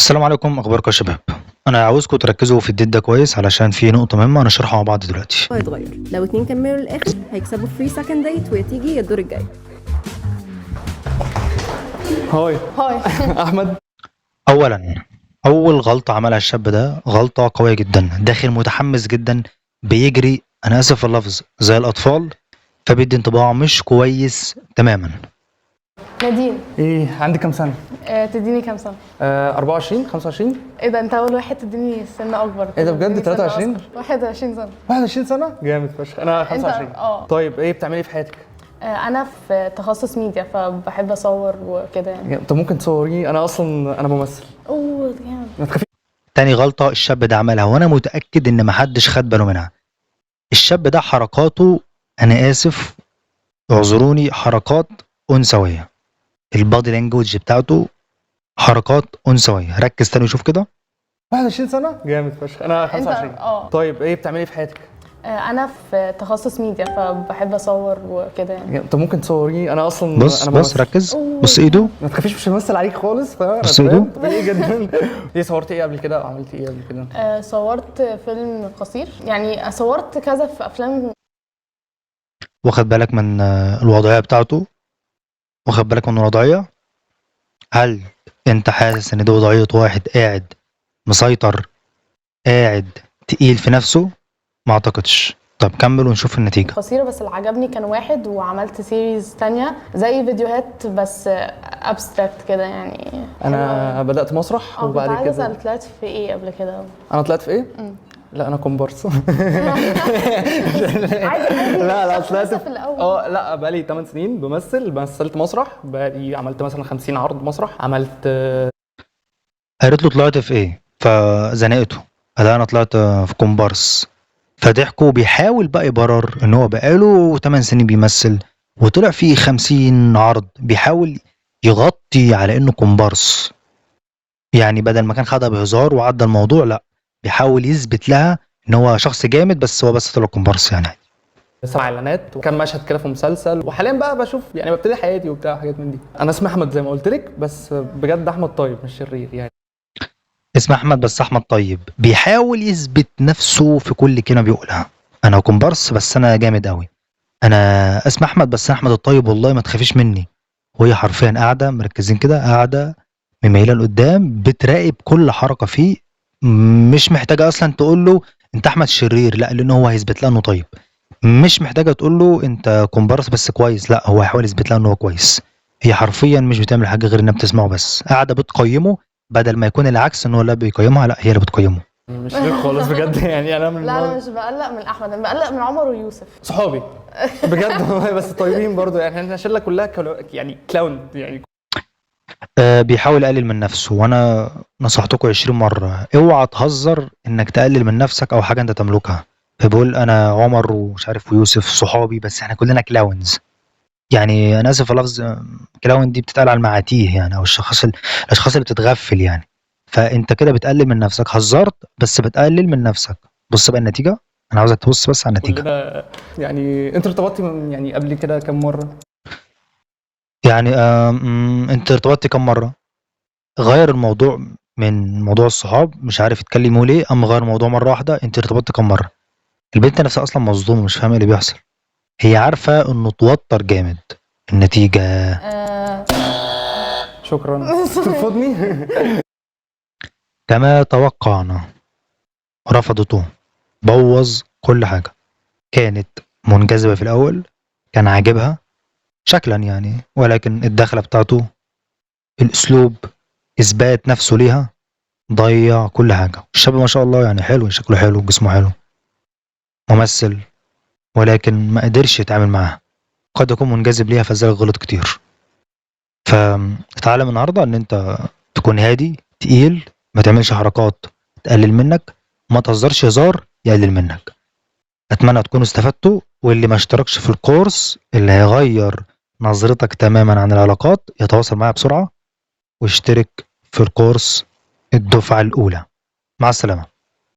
السلام عليكم، اخباركم يا شباب؟ انا عاوزكم تركزوا في الديت ده كويس علشان في نقطه مهمه هنشرحها مع بعض دلوقتي. هيتغير لو اتنين كملوا للاخر هيكسبوا فري سكند ديت ويا تيجي يا الدور الجاي. هاي هاي. احمد. اولا، اول غلطه عملها الشاب ده غلطه قويه جدا. داخل متحمس جدا، بيجري، انا اسف في اللفظ، زي الاطفال، فبيدي انطباع مش كويس تماما. نادين، ايه عندك كام سنه؟ تديني كام سنه؟ 24 25. ايه ده، انت اول واحد تديني سن اكبر. ايه ده بجد؟ تديني سن 23؟ أصغر. 21 سنه. 21 سنه جامد فشخ. انا 25. اه. طيب ايه بتعملي في حياتك؟ انا في تخصص ميديا فبحب اصور وكده يعني. طب ممكن تصوريني؟ انا اصلا ممثل. اوه جامد. ما تخافيش. تاني غلطه الشاب ده عملها وانا متاكد ان محدش خد باله منها. الشاب ده حركاته، انا اسف اعذروني، حركات انثويه. البادي لانجوج بتاعته حركات انثويه. ركز تاني وشوف كده. 21 سنه جامد فشخ. انا 25. اه. طيب ايه بتعملي في حياتك؟ انا في تخصص ميديا فبحب اصور وكده يعني. طب ممكن تصوريني؟ انا اصلا بص انا بص ممثل. ركز، بص ايده. ما تخافيش، مش همثل عليك خالص. فانا بص ايده. تمام. ايه جدا. ايه صورتي ايه قبل كده؟ عملتي ايه قبل كده؟ صورت فيلم قصير، يعني صورت كذا في افلام. واخد بالك من الوضعيه بتاعته؟ واخد بالك من الوضعيه؟ هل انت حاسس ان دي وضعيه واحد قاعد مسيطر، قاعد تقيل في نفسه؟ ما اعتقدش. طب كمل ونشوف النتيجه. قصيرة، بس اللي عجبني كان واحد، وعملت سيريز تانية زي فيديوهات بس ابستراكت كده يعني. انا بدات مسرح كنت وبعد عايزة كده اسال طلعت في ايه قبل كده؟ انا طلعت في ايه؟ لا انا كومبارس. عادي. لا شخص طلعت لسه في الاول. لا بقالي 8 سنين مثلت مسرح. بقالي عملت مثلا 50 عرض مسرح. عملت قالت له طلعت في ايه؟ فزنقته، قال انا طلعت في كومبارس. فضحكوا. بيحاول بقى يبرر ان هو بقاله 8 سنين بيمثل وطلع فيه 50 عرض. بيحاول يغطي على انه كومبارس، يعني بدل ما كان خدها بهزار وعدى الموضوع، لا، بيحاول يثبت لها ان هو شخص جامد، بس هو بس طلع كومبارس يعني. 7 اعلانات وكان مشهد كده في مسلسل. وحاليا بقى بشوف يعني ببتدي حياتي وبتاع حاجات من دي. انا اسمي احمد زي ما قلت لك، بس بجد احمد طيب مش شرير يعني. اسمه احمد بس احمد طيب. بيحاول يثبت نفسه في كل كلمه بيقولها. انا كومبارس بس انا جامد قوي. انا اسمي احمد بس أنا احمد الطيب، والله ما تخافيش مني. وهي حرفيا قاعده مركزين كده، قاعده مميله لقدام، بتراقب كل حركه فيه. مش محتاجه اصلا تقول له انت احمد شرير، لا، لان هو هيثبت لها انه طيب. مش محتاجه تقول له انت كومبارس بس كويس، لا، هو هيحاول يثبت لها ان هو كويس. هي حرفيا مش بتعمل حاجه غير انها بتسمعه بس، قاعده بتقيمه، بدل ما يكون العكس ان هو لا بيقيمها، لا، هي اللي بتقيمه. مش شرير خالص بجد. يعني انا من لا انا مش بقلق من احمد، انا بقلق من عمر ويوسف. صحابي بجد والله، بس طيبين برضو يعني. احنا الشله كلها يعني كلاون يعني. بيحاول يقلل من نفسه، وانا نصحتكم 20 مرة اوعى تهزر انك تقلل من نفسك او حاجة انت تملكها. فبقول انا عمر ومش عارف ويوسف صحابي، بس احنا كلنا كلاونز. يعني انا اسف في اللفظ، كلاون دي بتتقال على المعاتيه يعني، او الاشخاص اللي بتتغفل يعني. فانت كده بتقلل من نفسك، هزرت بس بتقلل من نفسك. بص بقى النتيجة، انا عاوزك تبص بس على النتيجة. كلنا يعني. انت ارتبطتي يعني قبل كده كام مره؟ يعني انت ارتبطت كم مرة؟ غير الموضوع من موضوع الصحاب، مش عارف يتكلموا ليه، اما غير الموضوع مره واحده. انت ارتبطت كم مره؟ البنت نفسها اصلا مصدومه، مش فاهمه ايه اللي بيحصل. هي عارفه انه توتر جامد. النتيجه آه، شكرا. ترفضني؟ كما توقعنا، رفضته. بوظ كل حاجه. كانت منجذبه في الاول، كان عاجبها شكلا يعني، ولكن الدخله بتاعته، الاسلوب، اثبات نفسه ليها، ضيع كل حاجه. الشاب ما شاء الله يعني حلو، شكله حلو، جسمه حلو، ممثل، ولكن ما قدرش يتعامل معاها. قد يكون منجذب ليها فلذلك غلط كتير. فتعلم النهارده ان انت تكون هادي، تقيل، ما تعملش حركات تقلل منك، ما تهزرش هزار يقلل منك. اتمنى تكونوا استفدتوا، واللي ما اشتركش في الكورس اللي هيغير نظرتك تماما عن العلاقات يتواصل معايا بسرعة واشترك في الكورس الدفعة الأولى. مع السلامة.